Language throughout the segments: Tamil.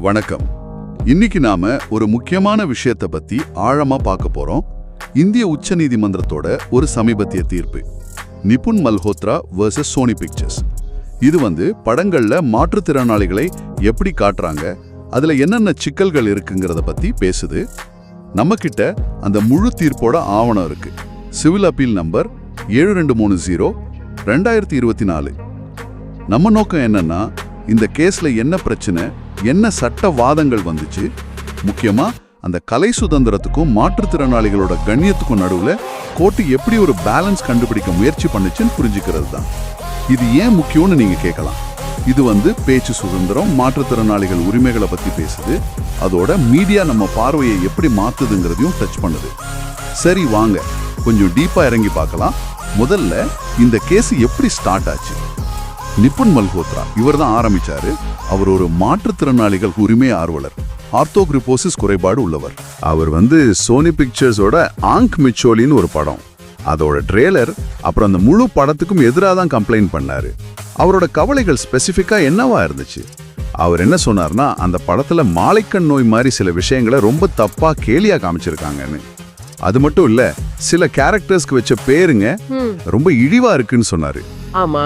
வணக்கம். இன்னைக்கு நாம ஒரு முக்கியமான விஷயத்தை பத்தி ஆழமா பார்க்க போறோம். இந்திய உச்ச நீதிமன்றத்தோட ஒரு சமீபத்திய தீர்ப்பு, Nipun Malhotra vs Sony Pictures. இது படங்கள்ல மாற்றுத்திறனாளிகளை எப்படி காட்டுறாங்க, அதுல என்னென்ன சிக்கல்கள் இருக்குங்கிறத பத்தி பேசுது. நம்ம கிட்ட அந்த முழு தீர்ப்போட ஆவணம் இருக்கு. Civil appeal number 7230 2024. நம்ம நோக்கம் என்னன்னா, இந்த கேஸ்ல என்ன பிரச்சனை, என்ன சட்ட வாதங்கள் வந்துச்சு, முக்கியமா அந்த கலை சுதந்திரத்துக்கும் மாற்றுத்திறனாளிகளோட கண்ணியத்துக்கும் நடுவுல கோர்ட்டு எப்படி ஒரு பேலன்ஸ் கண்டுபிடிக்க முயற்சி பண்ணுச்சுன்னு புரிஞ்சுக்கிறது தான். இது ஏன் முக்கியம்னு நீங்க கேட்கலாம். இது பேச்சு சுதந்திரம், மாற்றுத்திறனாளிகள் உரிமைகளை பத்தி பேசுது. அதோட மீடியா நம்ம பார்வையை எப்படி மாத்துதுங்கிறதையும் டச் பண்ணுது. சரி, வாங்க கொஞ்சம் டீப்பா இறங்கி பார்க்கலாம். முதல்ல இந்த கேஸ் எப்படி ஸ்டார்ட் ஆச்சு. நிபுன் மல்ஹோத்ரா இவர் தான் ஆரம்பிச்சாரு. அவர் ஒரு மாற்றுத்திறனாளிகள் உரிமை ஆர்வலர், ஆர்த்தோகிரிபோசிஸ் குறைபாடு உள்ளவர். அவர் சோனி பிக்சர்ஸோட ஆங்க் மிச்சோலின்னு ஒரு படம், அதோட ட்ரெய்லர் அப்புறம் அந்த முழு படத்துக்கும் எதிராக தான் கம்ப்ளைண்ட் பண்ணாரு. அவரோட கவலைகள் ஸ்பெசிஃபிக்கா என்னவா இருந்துச்சு? அவர் என்ன சொன்னார்னா, அந்த படத்துல மாலைக்கண் நோய் மாதிரி சில விஷயங்களை ரொம்ப தப்பா கேலியா காமிச்சிருக்காங்கன்னு. அது மட்டும் இல்ல, சில கேரக்டர்ஸ்க்கு வச்ச பேருங்க ரொம்ப இழிவா இருக்குன்னு சொன்னாரு. ஆமா,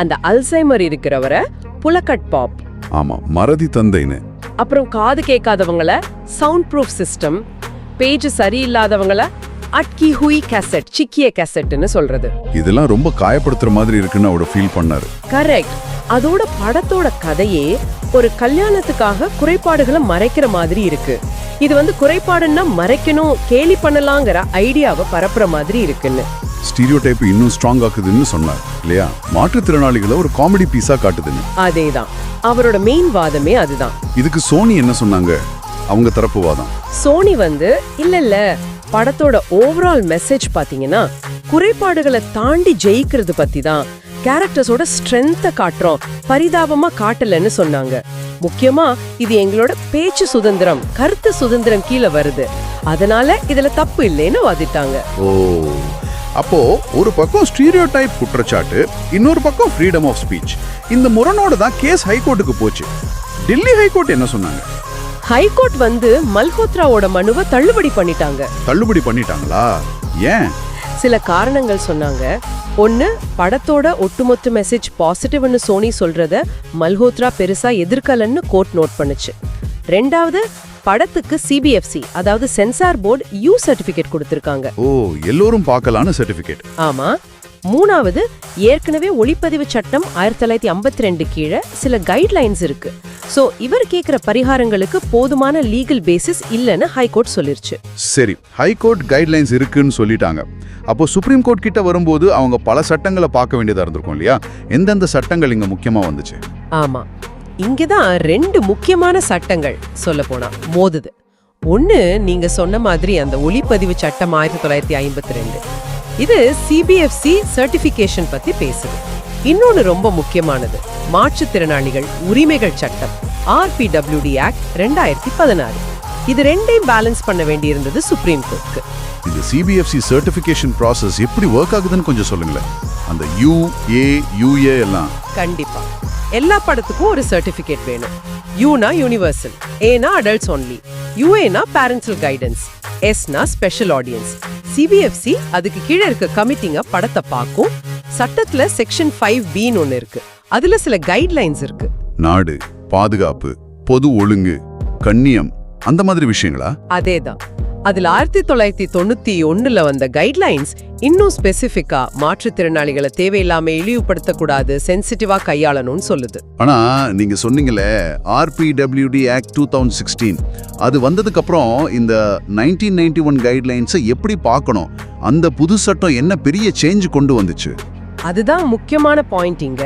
அந்த அல்சைமர் இருக்கிறவரை புலக்கட் பாப், ஆமா மறதி தந்தைன்னு, அப்புறம் காது கேட்காதவங்கள சவுண்ட் ப்ரூஃப் சிஸ்டம், பேஜ் சரியில்லாதவங்கள அட்கி ஹுய் கேசட், சிக்கிய கேசட்னு சொல்றது. இதெல்லாம் ரொம்ப காயப்படுத்துற மாதிரி இருக்குன்னு அவரோட ஃபீல் பண்ணாரு. கரெக்ட். அதோட படத்தோட கதையே ஒரு கல்யாணத்துக்காக குறைபாடுகளை மறைக்கிற மாதிரி இருக்கு. இது குறைபாடுன்னா மறைக்கணும், கேலி பண்ணலாங்கிற ஐடியாவை பரப்புற மாதிரி இருக்குன்னு. ஸ்டீரியோடைப் இன்னும் ஸ்ட்ராங் ஆக்குதுன்னு சொன்னார் இல்லையா? மாற்றுத்திறனாளிகளை ஒரு காமெடி பீஸா காட்டுதுன்னு. அதேதான் அவரோட மெயின் வாதமே அதுதான். இதுக்கு சோனி என்ன சொன்னாங்க? அவங்க தரப்பு வாதம், சோனி இல்ல படத்தோட ஓவரால் மெசேஜ் பாத்தீங்கன்னா குறைபாடுகளை தாண்டி ஜெயிக்கிறது பத்தி தான். கேரக்டர்ஸோட ஸ்ட்ரென்த்தை காட்டுறோம், பரிதாபமா காட்டலன்னு சொன்னாங்க. முக்கியமா இது எங்களோட பேச்சு சுதந்திரம், கருத்து சுதந்திரம் கீழே வருது, அதனால இதுல தப்பு இல்லைன்னு வாதிட்டாங்க. ஓ, அப்போ ஒரு பக்கம் ஸ்டீரியோடைப் குற்றச்சாட்டு, இன்னொரு பக்கம் ஃப்ரீடம் ஆஃப் ஸ்பீச். இந்த முரணோட தான் கேஸ் ஹைகோர்ட்டுக்கு போச்சு. டெல்லி ஹைகோர்ட் என்ன சொன்னாங்க? ஹைகோர்ட் மல்ஹோத்ராவோட மனுவை தள்ளுபடி பண்ணிட்டாங்க. தள்ளுபடி பண்ணிட்டாங்களா? ஏன்? சில காரணங்கள் சொன்னாங்க. ஒன்னு, படத்தோட ஒட்டுமொத்த மெசேஜ் பாசிட்டிவ்னு சோனி சொல்றத மல்ஹோத்ரா பெருசா எதிர்க்கலன்னு கோர்ட் நோட் பண்ணுச்சு. ரெண்டாவது, படத்துக்கு சிபிஎஃப்சி அதாவது சென்சார் போர்டு யூ சர்டிபிகேட் கொடுத்திருக்காங்க. ஓ, எல்லோரும் பார்க்கலான சர்டிபிகேட். ஆமா. மூணாவது, ஏற்கனவே ஒளிப்பதிவு சட்டம் 1952 கீழே சில கைட்லைன்ஸ் இருக்கு. சோ இவர் கேக்குற பரிகாரங்களுக்கு போதுமான லீகல் பேசிஸ் இல்லன்னு ஹைகோர்ட் சொல்லிருச்சு. சரி, ஹைகோர்ட் கைட்லைன்ஸ் இருக்குன்னு சொல்லிட்டாங்க. அப்போ சுப்ரீம் கோர்ட் கிட்ட வரும்போது அவங்க பல சட்டங்களை பார்க்க வேண்டியதா இருந்திருக்கும் இல்லையா? எந்தெந்த சட்டங்கள் இங்க முக்கியமா வந்துச்சு? ஆமா, இங்கதான் 2 முக்கியமான சட்டங்கள் சொல்ல போனா மோதுது. ஒன்னு, நீங்க சொன்ன மாதிரி அந்த ஒளிப்பதிவு சட்டம் 1952. இது சிபிஎஃப்சி சர்டிபிகேஷன் பத்தி பேசுது. இன்னொன்னு ரொம்ப முக்கியமானது, மாற்றுத்திறனாளிகள் உரிமைகள் சட்டம் RPWD ஆக்ட் 2016. இது ரெண்டையும் பேலன்ஸ் பண்ண வேண்டியிருந்தது சுப்ரீம் கோர்ட்டுக்கு. இந்த சிபிஎஃப்சி சர்டிபிகேஷன் ப்ராசஸ் எப்படி ஒர்க் ஆகுதுன்னு கொஞ்சம் சொல்லுங்களேன். அந்த UA எல்லாம். கண்டிப்பா எல்லா படத்துக்கும் ஒரு சர்டிபிகேட் வேணும். யூனா யூனிவர்சல், ஏனா அடல்ட்ஸ் ஒன்லி, UAனா பேரண்டல் கைடன்ஸ், Sனா ஸ்பெஷல் ஆடியன்ஸ். சிபிஎஃப்சி அதுக்கு கீழே இருக்க கமிட்டிங்க படத்தை பார்க்கும். சட்டத்துல செக்ஷன் 5B ஒன்னு இருக்கு, அதுல சில கைட்லைன்ஸ் இருக்கு. நாடு, பாதுகாப்பு, பொது ஒழுங்கு, கண்ணியம், அந்த மாதிரி விஷயங்களா? அதேதான். அதுல 1991 வந்த கைட்லைன்ஸ் இன்னும் ஸ்பெசிபிக்கா மாற்றுத்திறனாளிகளை தேவையில்லாம இழிவுபடுத்தக்கூடாது, சென்சிட்டிவா கையாளணும்னு சொல்லுது. ஆனா நீங்க சொன்னீங்களே RPWD ஆக்ட் 2016, அது வந்ததுக்கு அப்புறம் இந்த 1991 கைட்லைன்ஸை எப்படி பார்க்கணும்? அந்த புது சட்டம் என்ன பெரிய சேஞ்ச் கொண்டு வந்துச்சு? அதுதான் முக்கியமான பாயிண்ட் இங்க.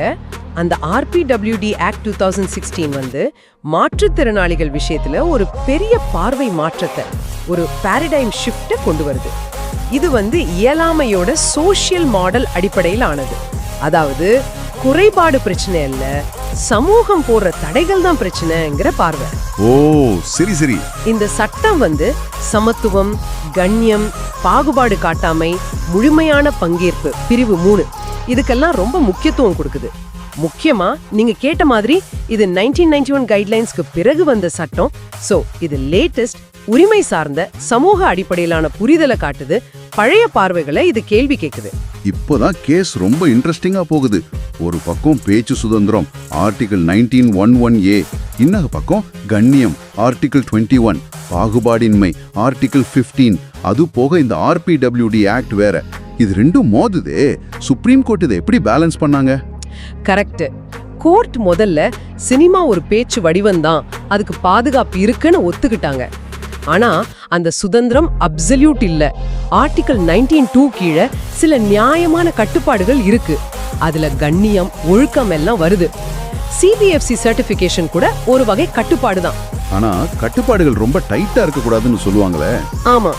அந்த RPWD ஆக்ட் 2016 மாற்றுத்திறனாளிகள் விஷயத்துல ஒரு பெரிய பார்வை மாற்றத்தை, ஒரு பாரடைம் ஷிஃப்ட் கொண்டு வருது. இது இயலாமையோட சோஷியல் மாடல் அடிப்படையில் ஆனது. அதாவது குறைபாடு பிரச்சனை இல்ல, சமூகம் போடுற தடைகள் தான் பிரச்சனைங்கிற பார்வை. ஓ, சரி சரி. இந்த சட்டம் சமத்துவம், கண்ணியம், பாகுபாடு காட்டாமை, முழுமையான பங்கேற்பு, பிரிவு 3 இதுக்கெல்லாம் ரொம்ப முக்கியத்துவம் கொடுக்குது. முக்கியமா நீங்க கேட்ட மாதிரி இது 1991 கைட்லைன்ஸ்க்கு பிறகு வந்த சட்டம். சோ இது லேட்டஸ்ட் உரிமை சார்ந்த சமூக அடிப்படையிலான புரிதலை காட்டுது. பழைய பார்வைகளை இது கேள்வி கேக்குது. இப்போதான் கேஸ் ரொம்ப இன்ட்ரெஸ்டிங்கா போகுது. ஒரு பக்கம் பேச்சு சுதந்திரம் ஆர்டிகிள் 1911A, இன்னொரு பக்கம் கண்ணியம் ஆர்டிகிள் 21, பாகுபாடின்மை ஆர்டிகிள் 15, அது போக இந்த RPWD ஆக்ட் வேற. இது ரெண்டும் மோதுதே. சுப்ரீம் கோர்ட் இதை எப்படி பேலன்ஸ் பண்ணாங்க? கரெக்ட். கோர்ட் முதல்ல சினிமா ஒரு பேச்சு வடிவம்தான், அதுக்கு பாதுகாப்பு இருக்குன்னு ஒத்துக்கிட்டாங்க. ஆனா அந்த சுதந்திரம் அப்சல்யூட் இல்ல. ஆர்டிகிள் 19(2) கீழே சில நியாயமான கட்டுப்பாடுகள் இருக்கு. அதுல கண்ணியம், ஒழுக்கம் எல்லாம் வருது. CBFC சர்டிபிகேஷன் கூட ஒரு வகை கட்டுப்பாடு தான். ஆனா கட்டுப்பாடுகள் ரொம்ப டைட்டா இருக்க கூடாதுன்னு சொல்லுவாங்களே. ஆமா,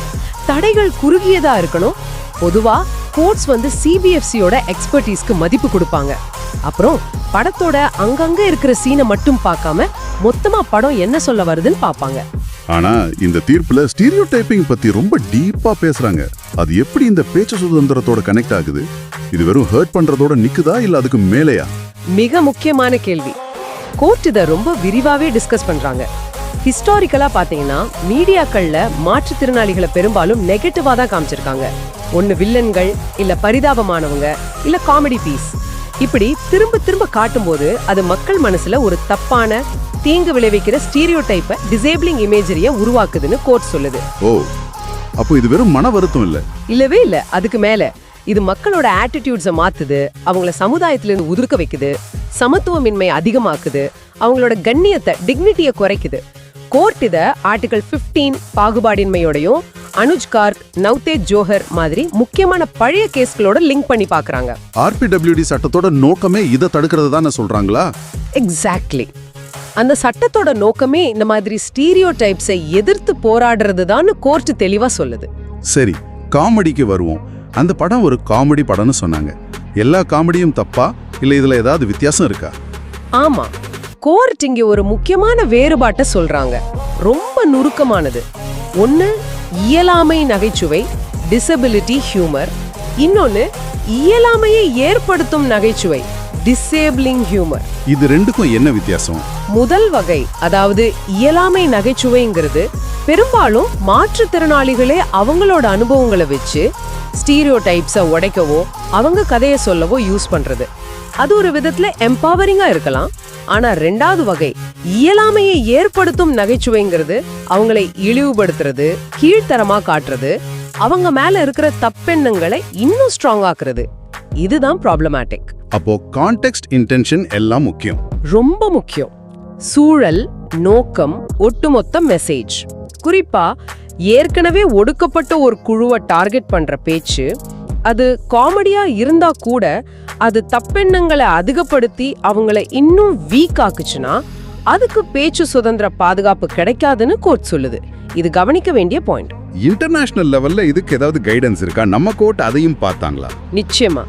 தடைகள் குறுகியதா இருக்கணும். பொதுவா கோர்ட்ஸ் CBFCயோட எக்ஸ்பர்டீஸ்க்கு மதிப்பு கொடுப்பாங்க. அப்புறம் படத்தோட அங்கங்க இருக்கிற சீனை மட்டும் பார்க்காம மொத்தமா படம் என்ன சொல்ல வருதுன்னு பாப்பாங்க. ஆனா இந்த தீர்ப்புல ஸ்டீரியோடைப்பிங் பத்தி ரொம்ப டீப்பா பேசுறாங்க. அது எப்படி இந்த பேச்சு சுதந்திரத்தோட கனெக்ட் ஆகுது? இது வெறும் ஹர்ட் பண்றதோட நிக்குதா இல்ல அதுக்கு மேலையா? மிக முக்கியமான கேள்வி. கோர்ட் இத ரொம்ப விரிவாவே டிஸ்கஸ் பண்றாங்க. ஹிஸ்டாரிக்கலா பாத்தீங்கன்னா மீடியாக்கள்ல மாற்றுத்திறனாளிகளை பெரும்பாலும் நெகட்டிவா தான் காமிச்சிருக்காங்க. ஒன்னு வில்லன்கள், இல்ல பரிதாபமானவங்க, இல்ல காமெடி பீஸ். இப்படி திரும்ப திரும்ப காட்டும்போது அது மக்கள் மனசுல ஒரு தப்பான, தீங்கு விளைவிக்கிற ஸ்டீரியோடைப்பை, டிசேபிளிங் இமேஜரியை உருவாக்குதுன்னு கோர்ட் சொல்லுது. ஓ, அப்போ இது வெறும் மன வருத்தம் இல்ல? இல்லவே இல்ல, அதுக்கு மேல இது மக்களோட ஆட்டிடியூட்ஸை மாத்துது, அவங்கள சமுதாயத்திலிருந்து உதிர்க்க வைக்குது, சமத்துவமின்மை அதிகமாக்குது, அவங்களோட கண்ணியத்தை, டிக்னிட்டியை குறைக்குது. கோர்ட் இத ஆர்டிகல் 15 பாகுபாடின்மையோடையும் அனுஜ் கார்க், நவ்தேஜ் ஜோஹர் மாதிரி முக்கியமான பழைய கேஸ்களோட லிங்க் பண்ணி பாக்குறாங்க. RPWD சட்டத்தோட நோக்கமே இதை தடுக்கிறது தானே சொல்றாங்களா? எக்ஸாக்ட்லி. அந்த சட்டத்தோட நோக்கமே இந்த மாதிரி ஸ்டீரியோடைப்ஸை எதிர்த்து போராடுறது தான் கோர்ட் தெளிவா சொல்லுது. சரி, காமெடிக்கு வருவோம். அந்த படம் ஒரு காமெடி படம்னு சொன்னாங்க. எல்லா காமெடியும் தப்பா இல்ல இதுல ஏதாவது வித்தியாசம் இருக்கா? ஆமா, கோர்ட் இங்க ஒரு முக்கியமான வேறுபாட்டை சொல்றாங்க. ரொம்ப நுணுக்கமானது. ஒன்னு இயலாமை நகைச்சுவை, டிசபிலிட்டி ஹியூமர். இன்னொன்னு இயலாமையை ஏற்படுத்தும் நகைச்சுவை, டிசேபிளிங் ஹியூமர். இது ரெண்டுக்கும் என்ன வித்தியாசம்? முதல் வகை, அதாவது இயலாமை நகைச்சுவைங்கிறது பெரும்பாலும் மாற்றுத்திறனாளிகளே அவங்களோட அனுபவங்களை வச்சு ஸ்டீரியோடைப்ஸை உடைக்கவோ அவங்க கதையை சொல்லவோ யூஸ் பண்றது. அது ஒரு விதத்துல எம்பவரிங்கா இருக்கலாம். ஆனா ரெண்டாவது வகை இயலாமையை ஏற்படுத்தும் நகைச்சுவைங்கிறது அவங்களை இழிவுபடுத்துறது, கீழ்த்தரமா காட்டுறது, அவங்க மேல இருக்கிற தப்பெண்ணங்களை இன்னும் ஸ்ட்ராங் ஆக்குறது. இதுதான் ப்ராப்ளமேட்டிக். அப்போ கான்டெக்ஸ்ட், இன்டென்ஷன் எல்லாம் முக்கியம். ரொம்ப முக்கியம். சூழல், நோக்கம், ஒட்டுமொத்த மெசேஜ். குறிப்பா ஏற்கனவே ஒடுக்கப்பட்ட ஒரு குழுவை டார்கெட் பண்ற பேச்சு, அது காமெடியா இருந்தா கூட அது தப்பெண்ணங்களை அதிகப்படுத்தி அவங்கள இன்னும் வீக் ஆக்குச்சுன்னா அதுக்கு பேச்சு சுதந்திர பாதுகாப்பு கிடைக்காதுன்னு கோர்ட் சொல்லுது. இது கவனிக்க வேண்டிய பாயிண்ட். இன்டர்நேஷனல் லெவல்ல இதுக்கு ஏதாவது கைடன்ஸ் இருக்கா? நம்ம கோர்ட் அதையும் பார்த்தாங்களா? நிச்சயமா.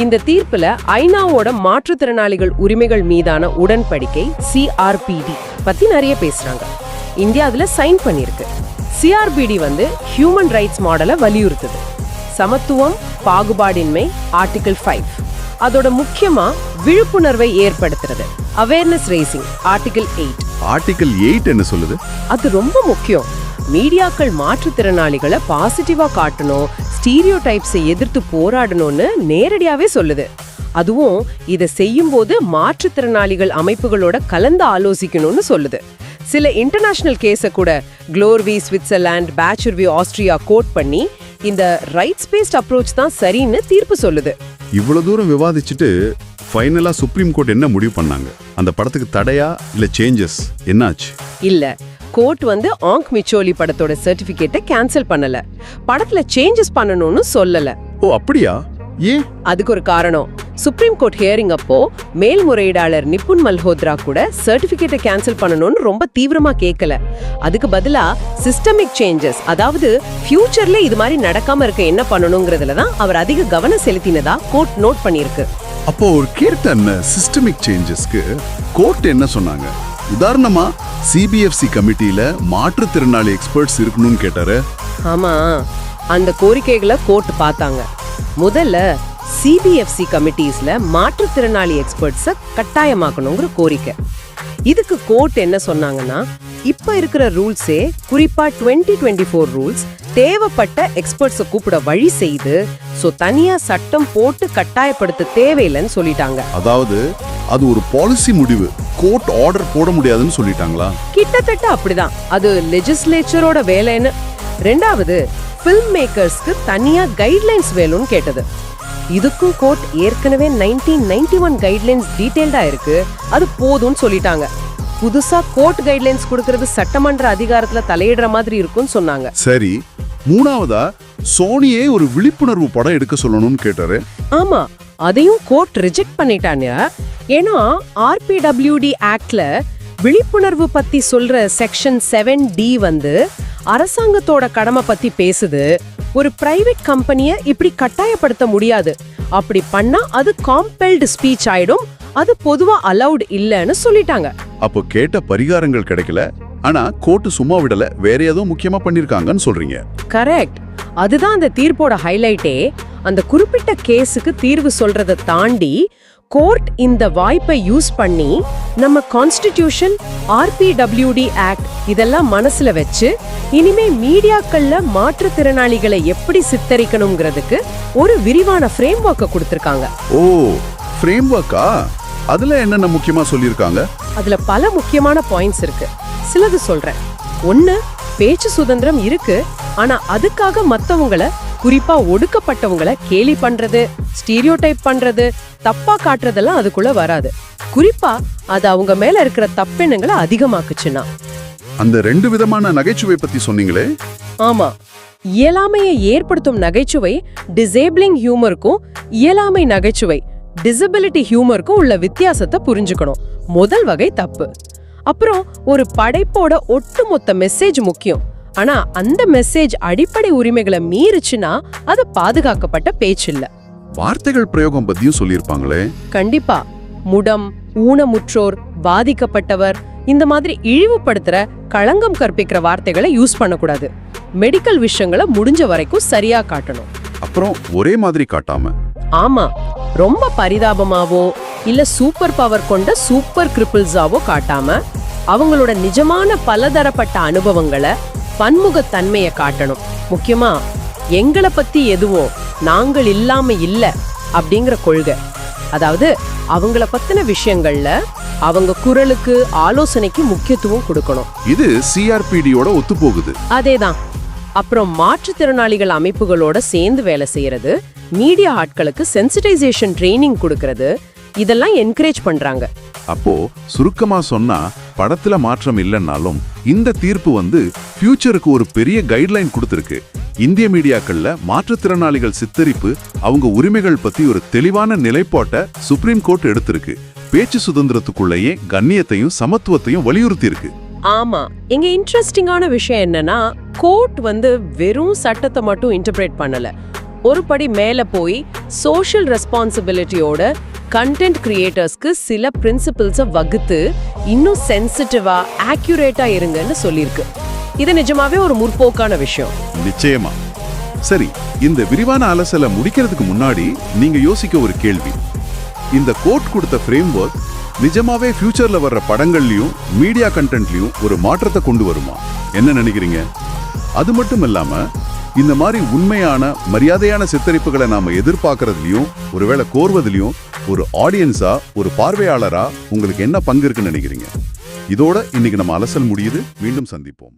இந்த தீர்ப்புல ஐநாவோட மாற்றுத்திறனாளிகள் உரிமைகள் மீதான உடன்படிக்கை CRPD பத்தி நிறைய பேசுறாங்க. இந்தியா அதுல சைன் பண்ணிருக்கு. CRPD ஹியூமன் ரைட்ஸ் மாடலை வலியுறுத்துது. சமத்துவம், பாகுபாடின்மை ஆர்டிகிள் 5. அதோட முக்கியமா விழிப்புணர்வை ஏற்படுத்துறது, அவேர்னஸ் ரேசிங் ஆர்டிகிள் 8. ஆர்டிகிள் 8 என்ன சொல்லுது? அது ரொம்ப முக்கியம். மீடியாக்கள் மாற்றுத்திறனாளிகளை பாசிட்டிவா காட்டணும், ஸ்டீரியோடைப்ஸை எதிர்த்து போராடணும்னு நேரடியாவே சொல்லுது. அதுவும் இதை செய்யும் போது மாற்றுத்திறனாளிகள் அமைப்புகளோட கலந்து ஆலோசிக்கணும்னு சொல்லுது. சில இன்டர்நேஷனல் கேஸை கூட குளோர்வி சுவிட்சர்லாந்து, பேச்சர்வி ஆஸ்திரியா கோட் பண்ணி இந்த ரைட்ஸ் பேஸ்ட் அப்ரோச் தான் சரின்னு தீர்ப்பு சொல்லுது. இவ்வளவு தூரம் விவாதிச்சுட்டு ஃபைனலா சுப்ரீம் கோர்ட் என்ன முடிவு பண்ணாங்க? அந்த படத்துக்கு தடையா இல்ல சேஞ்சஸ் என்னாச்சு? இல்ல, கோர்ட் ஆங்க் மிச்சோலி படத்தோட சர்டிபிகேட்டை கேன்சல் பண்ணல, படத்துல சேஞ்சஸ் பண்ணணும்னு சொல்லல. ஓ அப்படியா? ஏன்? அதுக்கு ஒரு காரணம். சுப்ரீம் கோர்ட் ஹியரிங் அப்போ மேல்முறையீடாளர் நிபுன் மல்ஹோத்ரா கூட சர்டிபிகேட்டை கேன்சல் பண்ணணும்னு ரொம்ப தீவிரமா கேட்கல. அதுக்கு பதிலா சிஸ்டமிக் சேஞ்சஸ், அதாவது ஃபியூச்சர்ல இது மாதிரி நடக்காம இருக்க என்ன பண்ணணுங்கிறதுல தான் அவர் அதிக கவனம் செலுத்தினதா கோர்ட் நோட் பண்ணிருக்கு. அப்போ ஒரு கேட்ட சிஸ்டமிக் சேஞ்சஸ்க்கு கோர்ட் என்ன சொன்னாங்க? உதாரணமா CBFC கமிட்டியில மாற்றுத்திறனாளி எக்ஸ்பர்ட்ஸ் இருக்கணும்னு கேட்டாரு. ஆமா, அந்த கோரிக்கைகளை கோர்ட் பார்த்தாங்க. முதல்ல சிபிஎஃப்சி கமிட்டிஸ்ல மாற்றுத்திறனாளி எக்ஸ்பர்ட்ஸ கட்டாயமாக்கணுங்கிற கோரிக்கை. இதுக்கு கோர்ட் என்ன சொன்னாங்கன்னா, இப்ப இருக்கிற ரூல்ஸே, குறிப்பா 2024 ரூல்ஸ் தேவைப்பட்ட எக்ஸ்பர்ட்ஸை கூப்பிட வழி செய்து, சோ தனியா சட்டம் போட்டு கட்டாயப்படுத்த தேவையில்லைன்னு சொல்லிட்டாங்க. அதாவது அது ஒரு பாலிசி முடிவு, கோர்ட் ஆர்டர் போட முடியாதுன்னு சொல்லிட்டாங்களா? கிட்டத்தட்ட அப்படிதான். அது லெஜிஸ்லேச்சரோட வேலைன்னு. ரெண்டாவது, ஃபில்ம் மேக்கர்ஸ்க்கு தனியா கைட்லைன்ஸ் வேணும்னு கேட்டது. இதுக்கும் கோர்ட் ஏற்கனவே 1991 கைட்லைன்ஸ் டீடைல்டா இருக்கு, அது போதும்னு சொல்லிட்டாங்க. புதுசா கோர்ட் கைட்லைன்ஸ் கொடுக்கிறது சட்டமன்ற அதிகாரத்துல தலையிடுற மாதிரி இருக்கும்னு சொன்னாங்க. சரி, மூணாவதா சோனியே ஒரு விழிப்புணர்வு படம் எடுக்க சொல்லணும்னு கேட்டாரு. ஆமா, அதையும் கோர்ட் ரிஜெக்ட் பண்ணிட்டாங்க. ஏன்னா RPWD ஆக்ட்ல விழிப்புணர்வு பத்தி சொல்ற செக்ஷன் 7D அரசாங்கத்தோட கடமை பத்தி பேசுது. ஒரு பிரைவேட் கம்பெனிய இப்படி கட்டாயப்படுத்த முடியாது. அப்படி பண்ணா அது காம்பெல்டு ஸ்பீச் ஆயிடும். அது பொதுவா அலௌட் இல்லன்னு சொல்லிட்டாங்க. அப்போ கேட்ட பரிகாரங்கள் கிடைக்கல, ஆனா கோர்ட் சும்மா விடல, வேற ஏதோ முக்கியமா பண்ணிருக்காங்கன்னு சொல்றீங்க. கரெக்ட். அதுதான் அந்த தீர்ப்போட ஹைலைட்டே. அந்த குறிப்பிட்ட கேஸுக்கு தீர்வு சொல்றதை தாண்டி கோர்ட் இந்த வாய்ப்பை யூஸ் பண்ணி நம்ம கான்ஸ்டிடியூஷன், RPWD ஆக்ட் இதெல்லாம் மனசுல வச்சு இனிமே மீடியாக்கள்ல மாற்றுத்திறனாளிகளை எப்படி சித்தரிக்கணும்ங்கிறதுக்கு ஒரு விரிவான ஃப்ரேம்வொர்க்கை கொடுத்திருக்காங்க. ஓ, ஃப்ரேம்வொர்க்கா? அதுல என்னென்ன முக்கியமா சொல்லிருக்காங்க? அதுல பல முக்கியமான பாயிண்ட்ஸ் இருக்கு. சிலது சொல்றேன். 1, பேச்சு சுதந்திரம் இருக்கு, ஆனா அதுக்காக மத்தவங்களை, குறிப்பா ஒடுக்கப்பட்டவங்களை கேலி பண்றது, ஸ்டீரியோடைப் பண்றது, தப்பா காட்டுறதெல்லாம் அதுக்குள்ள வராது. குறிப்பா அது அவங்க மேல இருக்கிற தப்பெண்ணங்களை அதிகமாக்குச்சுன்னா. அந்த 2 விதமான நகைச்சுவை பத்தி சொன்னீங்களே? ஆமா, இயலாமையை ஏற்படுத்தும் நகைச்சுவை டிசேபிளிங் ஹியூமருக்கும் இயலாமை நகைச்சுவை டிசபிலிட்டி ஹியூமருக்கும் உள்ள வித்தியாசத்தை புரிஞ்சுக்கணும். முதல் வகை தப்பு. அப்புறம் ஒரு படைப்போட ஒட்டுமொத்த மெசேஜ் முக்கியம், ஆனா அந்த மெசேஜ் அடிப்படை உரிமைகளை மீறுச்சுன்னா அது பாதுகாக்கப்பட்ட பேச்சு இல்ல. வார்த்தைகள் பிரயோகம் பத்தியும் சொல்லிருப்பாங்களே? கண்டிப்பா. முடம், ஊனமுற்றோர், பாதிக்கப்பட்டவர், இந்த மாதிரி இழிவுபடுத்துற, களங்கம் கற்பிக்கிற வார்த்தைகளை யூஸ் பண்ணக்கூடாது. மெடிக்கல் விஷயங்களை முடிஞ்ச வரைக்கும் சரியா காட்டணும். அப்புறம் ஒரே மாதிரி காட்டாம. ஆமா, ரொம்ப பரிதாபமாவோ இல்ல சூப்பர் பவர் கொண்ட சூப்பர் கிரிப்பிள்ஸாவோ காட்டாம அவங்களோட நிஜமான பலதரப்பட்ட அனுபவங்களை, பன்முகத்தன்மையை காட்டணும். முக்கியமா எங்களை பத்தி எதுவும் நாங்கள் இல்லாம இல்ல அப்படிங்கிற கொள்கை. அதாவது அவங்கள பத்தின விஷயங்கள்ல அவங்க குரலுக்கு, ஆலோசனைக்கு முக்கியத்துவம் கொடுக்கணும். இது CRPDயோட ஒத்து போகுது. அதேதான். அப்புறம் மாற்றுத்திறனாளிகள் அமைப்புகளோட சேர்ந்து வேலை செய்யறது, மீடியா ஆட்களுக்கு சென்சிடைசேஷன் ட்ரைனிங் கொடுக்கறது, இதெல்லாம் என்கரேஜ் பண்றாங்க. அப்போ சுருக்கமா சொன்னா, படத்துல மாற்றம் இல்லைன்னாலும் இந்த தீர்ப்பு ஃபியூச்சருக்கு ஒரு பெரிய கைட்லைன் கொடுத்திருக்கு. இந்திய மீடியாக்கள்ல மாற்றுத்திறனாளிகள் சித்தரிப்பு, அவங்க உரிமைகள் பத்தி ஒரு தெளிவான நிலைப்பாட்டை சுப்ரீம் கோர்ட் எடுத்திருக்கு. பேச்சு சுதந்திரத்துக்குள்ளேயே கண்ணியத்தையும் சமத்துவத்தையும் வலியுறுத்தி இருக்கு. ஆமா, இங்க இன்ட்ரெஸ்டிங்கான விஷயம் என்னன்னா, கோர்ட் வெறும் சட்டத்தை மட்டும் இன்டர்பிரேட் பண்ணல. ஒரு படி மேல போய் சோஷியல் ரெஸ்பான்சிபிலிட்டியோட கண்டென்ட் கிரியேட்டர்ஸ்க்கு சில பிரின்சிபிள்ஸை வகுத்து இன்னும் சென்சிட்டிவா, ஆக்யூரேட்டா இருங்கன்னு சொல்லியிருக்கு. இது நிஜமாவே ஒரு முற்போக்கான விஷயம். நிச்சயமா. சரி, இந்த விரிவான அலசலை முடிக்கிறதுக்கு முன்னாடி நீங்க யோசிக்க ஒரு கேள்வி. இந்த கோர்ட் கொடுத்த ஃப்ரேம்வொர்க் நிஜமாவே ஃபியூச்சர்ல வர்ற படங்கள்லயும் மீடியா கண்டென்ட்லயும் ஒரு மாற்றத்தை கொண்டு வருமா? என்ன நினைக்கிறீங்க? அது மட்டும் இல்லாம இந்த மாதிரி உண்மையான, மரியாதையான சித்தரிப்புகளை நாம எதிர்பார்க்கறதுலயும், ஒருவேளை கோர்வதிலையும் ஒரு ஆடியன்ஸா, ஒரு பார்வையாளரா உங்களுக்கு என்ன பங்கு இருக்குன்னு நினைக்கிறீங்க? இதோட இன்னைக்கு நம்ம அலசல் முடியுது. மீண்டும் சந்திப்போம்.